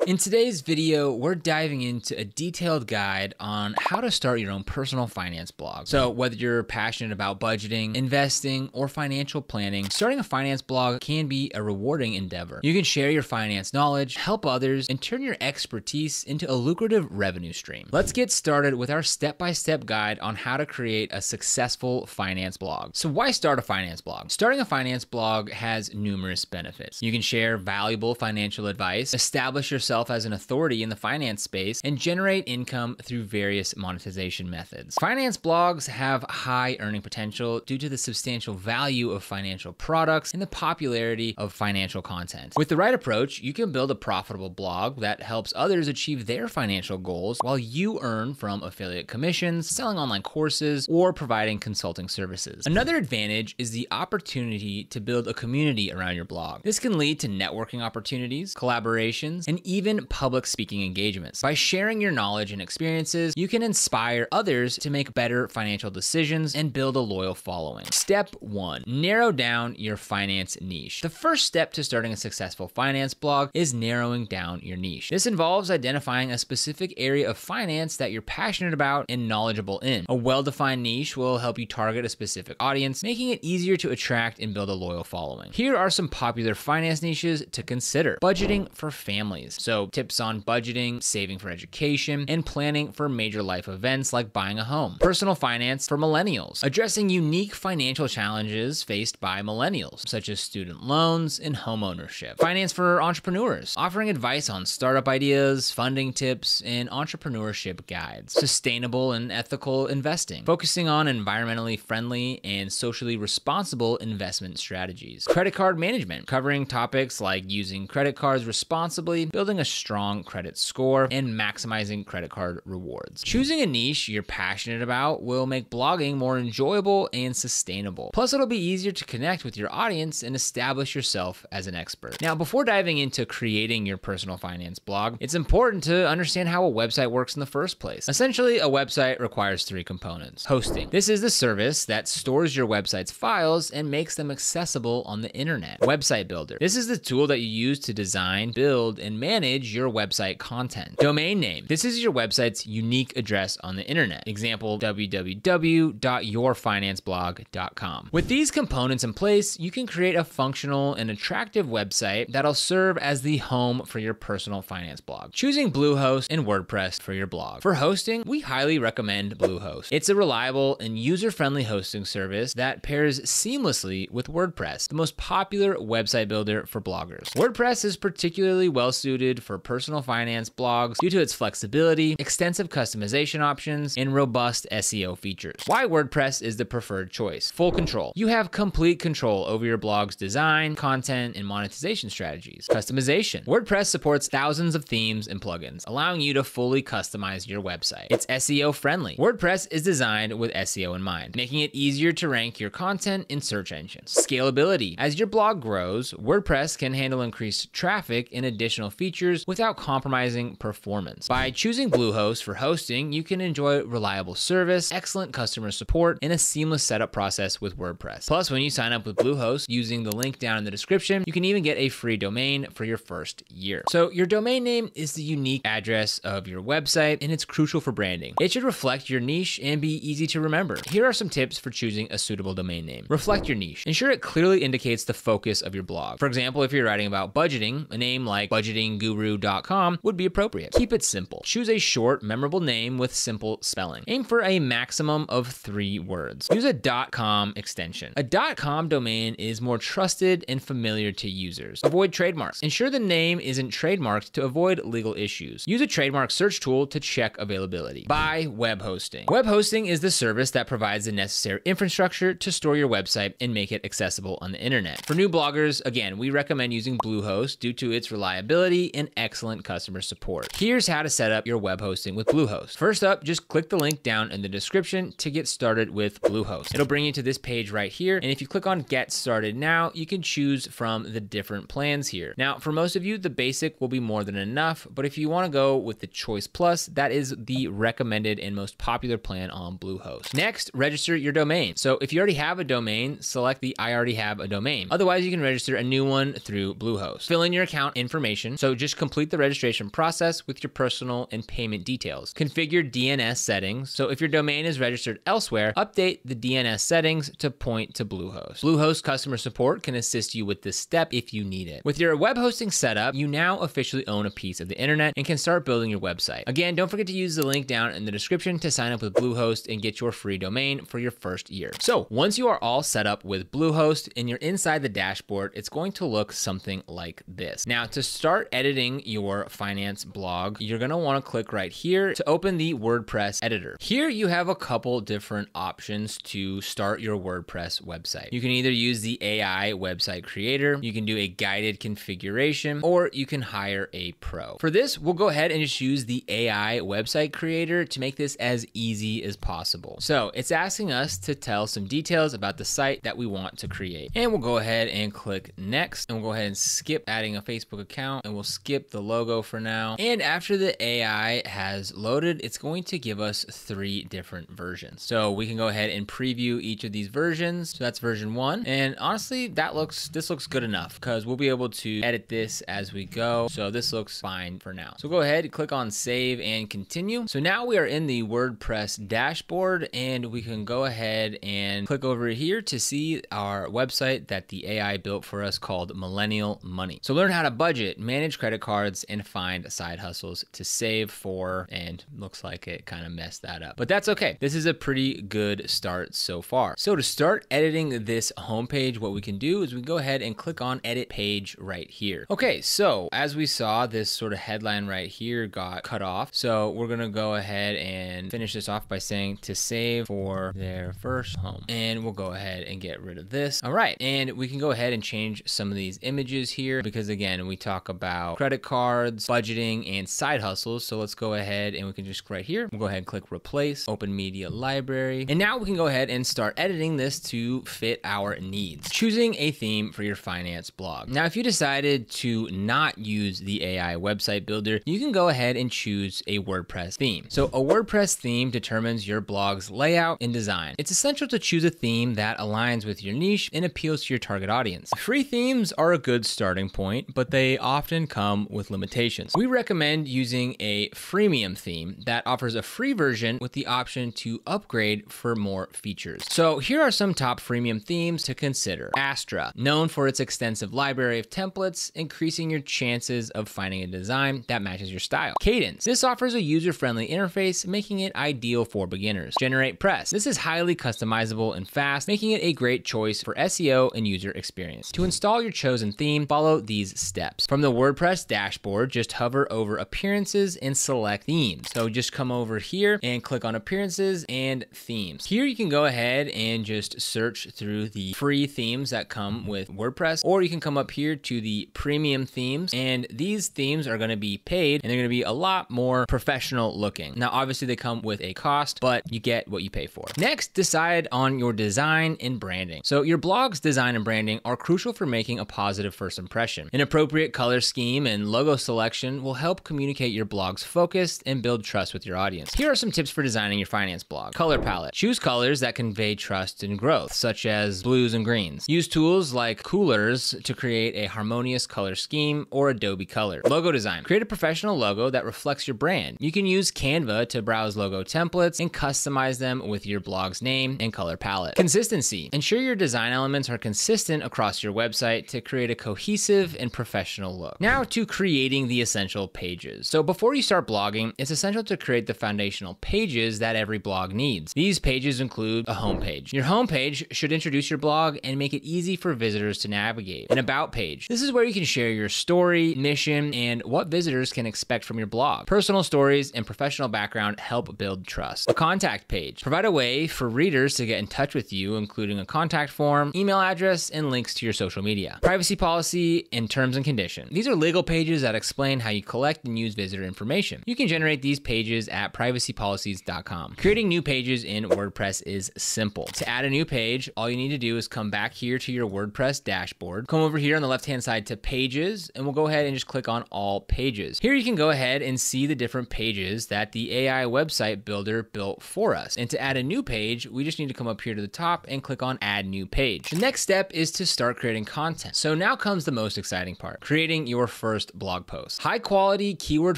In today's video, we're diving into a detailed guide on how to start your own personal finance blog. So whether you're passionate about budgeting, investing, or financial planning, starting a finance blog can be a rewarding endeavor. You can share your finance knowledge, help others, and turn your expertise into a lucrative revenue stream. Let's get started with our step-by-step guide on how to create a successful finance blog. So why start a finance blog? Starting a finance blog has numerous benefits. You can share valuable financial advice, establish yourself as an authority in the finance space, and generate income through various monetization methods. Finance blogs have high earning potential due to the substantial value of financial products and the popularity of financial content. With the right approach, you can build a profitable blog that helps others achieve their financial goals while you earn from affiliate commissions, selling online courses, or providing consulting services. Another advantage is the opportunity to build a community around your blog. This can lead to networking opportunities, collaborations, and even public speaking engagements. By sharing your knowledge and experiences, you can inspire others to make better financial decisions and build a loyal following. Step 1, narrow down your finance niche. The first step to starting a successful finance blog is narrowing down your niche. This involves identifying a specific area of finance that you're passionate about and knowledgeable in. A well-defined niche will help you target a specific audience, making it easier to attract and build a loyal following. Here are some popular finance niches to consider. Budgeting for families. So tips on budgeting, saving for education, and planning for major life events like buying a home. Personal finance for millennials, addressing unique financial challenges faced by millennials, such as student loans and home ownership. Finance for entrepreneurs, offering advice on startup ideas, funding tips, and entrepreneurship guides. Sustainable and ethical investing, focusing on environmentally friendly and socially responsible investment strategies. Credit card management, covering topics like using credit cards responsibly, building a strong credit score, and maximizing credit card rewards. Choosing a niche you're passionate about will make blogging more enjoyable and sustainable. Plus, it'll be easier to connect with your audience and establish yourself as an expert. Now, before diving into creating your personal finance blog, it's important to understand how a website works in the first place. Essentially, a website requires 3 components. Hosting. This is the service that stores your website's files and makes them accessible on the internet. Website builder. This is the tool that you use to design, build, and manage your website content. Domain name. This is your website's unique address on the internet. Example, www.yourfinanceblog.com. With these components in place, you can create a functional and attractive website that'll serve as the home for your personal finance blog. Choosing Bluehost and WordPress for your blog. For hosting, we highly recommend Bluehost. It's a reliable and user-friendly hosting service that pairs seamlessly with WordPress, the most popular website builder for bloggers. WordPress is particularly well suited for personal finance blogs due to its flexibility, extensive customization options, and robust SEO features. Why WordPress is the preferred choice? Full control. You have complete control over your blog's design, content, and monetization strategies. Customization. WordPress supports thousands of themes and plugins, allowing you to fully customize your website. It's SEO friendly. WordPress is designed with SEO in mind, making it easier to rank your content in search engines. Scalability. As your blog grows, WordPress can handle increased traffic and additional features without compromising performance. By choosing Bluehost for hosting, you can enjoy reliable service, excellent customer support, and a seamless setup process with WordPress. Plus, when you sign up with Bluehost using the link down in the description, you can even get a free domain for your first year. So your domain name is the unique address of your website, and it's crucial for branding. It should reflect your niche and be easy to remember. Here are some tips for choosing a suitable domain name. Reflect your niche. Ensure it clearly indicates the focus of your blog. For example, if you're writing about budgeting, a name like budgetingguru.com would be appropriate. Keep it simple. Choose a short, memorable name with simple spelling. Aim for a maximum of 3 words. Use a .com extension. A .com domain is more trusted and familiar to users. Avoid trademarks. Ensure the name isn't trademarked to avoid legal issues. Use a trademark search tool to check availability. Buy web hosting. Web hosting is the service that provides the necessary infrastructure to store your website and make it accessible on the internet. For new bloggers, again, we recommend using Bluehost due to its reliability and excellent customer support. Here's how to set up your web hosting with Bluehost. First up, just click the link down in the description to get started with Bluehost. It'll bring you to this page right here, and if you click on Get Started Now, you can choose from the different plans here. Now, for most of you, the basic will be more than enough, but if you want to go with the Choice Plus, that is the recommended and most popular plan on Bluehost. Next, register your domain. So if you already have a domain, select the I already have a domain. Otherwise, you can register a new one through Bluehost. Fill in your account information. So just just complete the registration process with your personal and payment details. Configure DNS settings. So if your domain is registered elsewhere, update the DNS settings to point to Bluehost. Bluehost customer support can assist you with this step if you need it. With your web hosting setup, you now officially own a piece of the internet and can start building your website. Again, don't forget to use the link down in the description to sign up with Bluehost and get your free domain for your first year. So once you are all set up with Bluehost and you're inside the dashboard, it's going to look something like this. Now, to start editing your finance blog, you're going to want to click right here to open the WordPress editor. Here you have a couple different options to start your WordPress website. You can either use the AI website creator, you can do a guided configuration, or you can hire a pro. For this, we'll go ahead and just use the AI website creator to make this as easy as possible. So it's asking us to tell some details about the site that we want to create. And we'll go ahead and click next, and we'll go ahead and skip adding a Facebook account, and we'll skip the logo for now. And after the AI has loaded, it's going to give us 3 different versions. So we can go ahead and preview each of these versions. So that's version 1. And honestly, this looks good enough because we'll be able to edit this as we go. So this looks fine for now. So go ahead, click on save and continue. So now we are in the WordPress dashboard, and we can go ahead and click over here to see our website that the AI built for us called Millennial Money. So learn how to budget, manage credit cards, and find side hustles to save for, and looks like it kind of messed that up, but that's okay. This is a pretty good start so far. So to start editing this homepage, what we can do is we can go ahead and click on edit page right here. Okay, so as we saw, this sort of headline right here got cut off. So we're gonna go ahead and finish this off by saying to save for their first home. And we'll go ahead and get rid of this. All right, and we can go ahead and change some of these images here because again, we talk about credit cards, budgeting, and side hustles. So let's go ahead and we can just right here, we'll go ahead and click replace, open media library. And now we can go ahead and start editing this to fit our needs. Choosing a theme for your finance blog. Now, if you decided to not use the AI website builder, you can go ahead and choose a WordPress theme. So a WordPress theme determines your blog's layout and design. It's essential to choose a theme that aligns with your niche and appeals to your target audience. Free themes are a good starting point, but they often come with limitations. We recommend using a freemium theme that offers a free version with the option to upgrade for more features. So here are some top freemium themes to consider. Astra, known for its extensive library of templates, increasing your chances of finding a design that matches your style. Cadence, this offers a user-friendly interface, making it ideal for beginners. Generate Press, this is highly customizable and fast, making it a great choice for SEO and user experience. To install your chosen theme, follow these steps. From the WordPress dashboard, just hover over Appearances and select Themes. So just come over here and click on Appearances and Themes. Here you can go ahead and just search through the free themes that come with WordPress, or you can come up here to the premium themes, and these themes are going to be paid and they're going to be a lot more professional looking. Now, obviously they come with a cost, but you get what you pay for. Next, decide on your design and branding. So your blog's design and branding are crucial for making a positive first impression. An appropriate color scheme and logo selection will help communicate your blog's focus and build trust with your audience. Here are some tips for designing your finance blog. Color palette. Choose colors that convey trust and growth, such as blues and greens. Use tools like Coolors to create a harmonious color scheme or Adobe Color. Logo design. Create a professional logo that reflects your brand. You can use Canva to browse logo templates and customize them with your blog's name and color palette. Consistency. Ensure your design elements are consistent across your website to create a cohesive and professional look. Now to creating the essential pages. So before you start blogging, it's essential to create the foundational pages that every blog needs. These pages include a homepage. Your homepage should introduce your blog and make it easy for visitors to navigate. An about page. This is where you can share your story, mission, and what visitors can expect from your blog. Personal stories and professional background help build trust. A contact page. Provide a way for readers to get in touch with you, including a contact form, email address, and links to your social media. Privacy policy and terms and conditions. These are legal pages that explain how you collect and use visitor information. You can generate these pages at privacypolicies.com. Creating new pages in WordPress is simple. To add a new page, all you need to do is come back here to your WordPress dashboard, come over here on the left-hand side to pages, and we'll go ahead and just click on all pages. Here you can go ahead and see the different pages that the AI website builder built for us. And to add a new page, we just need to come up here to the top and click on add new page. The next step is to start creating content. So now comes the most exciting part, creating your first first blog post. High quality, keyword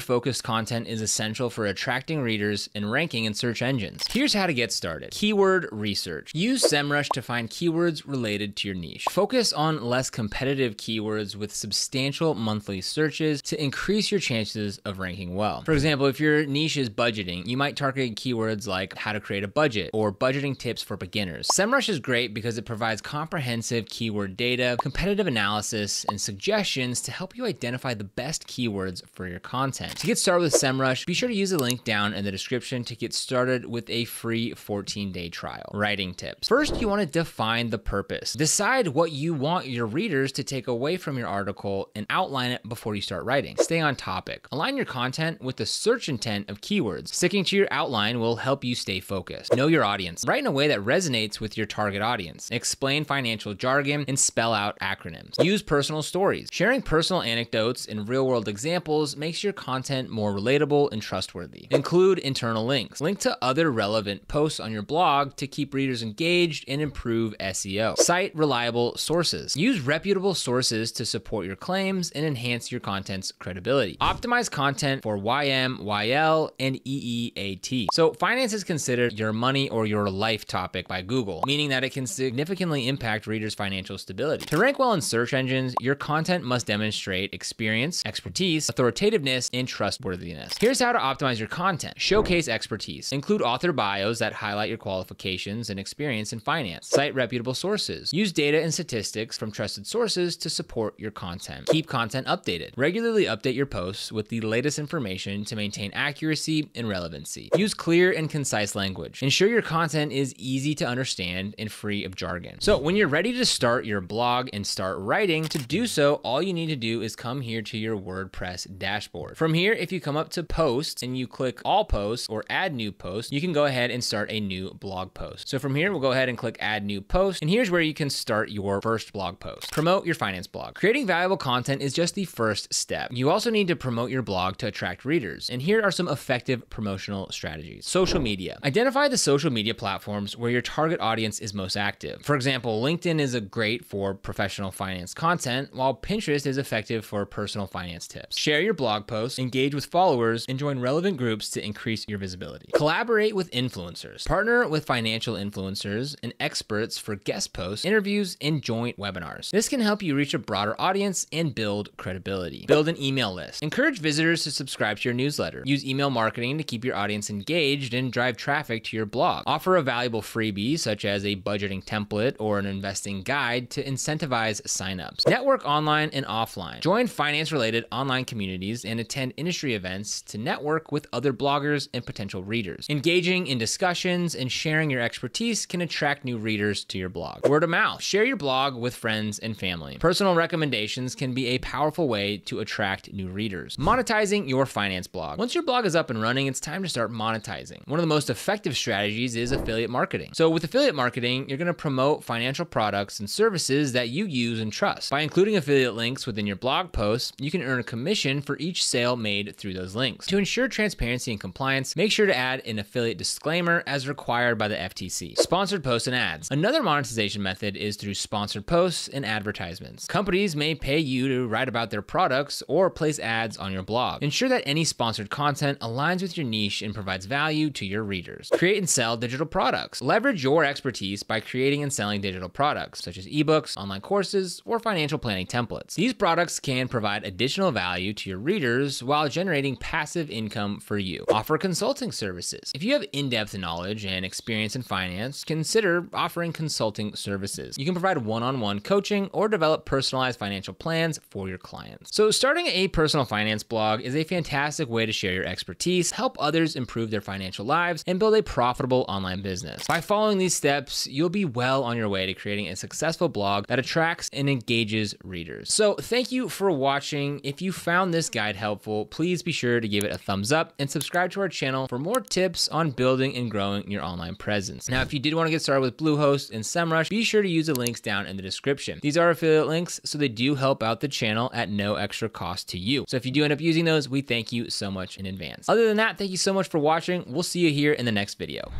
focused content is essential for attracting readers and ranking in search engines. Here's how to get started. Keyword research. Use Semrush to find keywords related to your niche. Focus on less competitive keywords with substantial monthly searches to increase your chances of ranking well. For example, if your niche is budgeting, you might target keywords like how to create a budget or budgeting tips for beginners. Semrush is great because it provides comprehensive keyword data, competitive analysis, and suggestions to help you identify the best keywords for your content. To get started with Semrush, be sure to use the link down in the description to get started with a free 14-day trial. Writing tips. First, you want to define the purpose. Decide what you want your readers to take away from your article and outline it before you start writing. Stay on topic. Align your content with the search intent of keywords. Sticking to your outline will help you stay focused. Know your audience. Write in a way that resonates with your target audience. Explain financial jargon and spell out acronyms. Use personal stories. Sharing personal anecdotes and real-world examples makes your content more relatable and trustworthy. Include internal links. Link to other relevant posts on your blog to keep readers engaged and improve SEO. Cite reliable sources. Use reputable sources to support your claims and enhance your content's credibility. Optimize content for YMYL and EEAT. So finance is considered your money or your life topic by Google, meaning that it can significantly impact readers' financial stability. To rank well in search engines, your content must demonstrate experience, expertise, authoritativeness, and trustworthiness. Here's how to optimize your content. Showcase expertise. Include author bios that highlight your qualifications and experience in finance. Cite reputable sources. Use data and statistics from trusted sources to support your content. Keep content updated. Regularly update your posts with the latest information to maintain accuracy and relevancy. Use clear and concise language. Ensure your content is easy to understand and free of jargon. So when you're ready to start your blog and start writing, to do so, all you need to do is come here to your WordPress dashboard. From here, if you come up to posts and you click all posts or add new post, you can go ahead and start a new blog post. So from here, we'll go ahead and click add new post. And here's where you can start your first blog post. Promote your finance blog. Creating valuable content is just the first step. You also need to promote your blog to attract readers. And here are some effective promotional strategies. Social media. Identify the social media platforms where your target audience is most active. For example, LinkedIn is great for professional finance content, while Pinterest is effective for personal finance tips. Share your blog posts, engage with followers, and join relevant groups to increase your visibility. Collaborate with influencers. Partner with financial influencers and experts for guest posts, interviews, and joint webinars. This can help you reach a broader audience and build credibility. Build an email list. Encourage visitors to subscribe to your newsletter. Use email marketing to keep your audience engaged and drive traffic to your blog. Offer a valuable freebie such as a budgeting template or an investing guide to incentivize signups. Network online and offline. Join finance-related online communities and attend industry events to network with other bloggers and potential readers. Engaging in discussions and sharing your expertise can attract new readers to your blog. Word of mouth. Share your blog with friends and family. Personal recommendations can be a powerful way to attract new readers. Monetizing your finance blog. Once your blog is up and running, it's time to start monetizing. One of the most effective strategies is affiliate marketing. So with affiliate marketing, you're going to promote financial products and services that you use and trust. By including affiliate links within your blog posts, you can earn a commission for each sale made through those links. To ensure transparency and compliance, make sure to add an affiliate disclaimer as required by the FTC. Sponsored posts and ads. Another monetization method is through sponsored posts and advertisements. Companies may pay you to write about their products or place ads on your blog. Ensure that any sponsored content aligns with your niche and provides value to your readers. Create and sell digital products. Leverage your expertise by creating and selling digital products, such as ebooks, online courses, or financial planning templates. These products can provide additional value to your readers while generating passive income for you. Offer consulting services. If you have in-depth knowledge and experience in finance, consider offering consulting services. You can provide one-on-one coaching or develop personalized financial plans for your clients. So starting a personal finance blog is a fantastic way to share your expertise, help others improve their financial lives, and build a profitable online business. By following these steps, you'll be well on your way to creating a successful blog that attracts and engages readers. So thank you for watching. If you found this guide helpful, please be sure to give it a thumbs up and subscribe to our channel for more tips on building and growing your online presence. Now, if you did want to get started with Bluehost and Semrush, be sure to use the links down in the description. These are affiliate links, so they do help out the channel at no extra cost to you. So if you do end up using those, we thank you so much in advance. Other than that, thank you so much for watching. We'll see you here in the next video.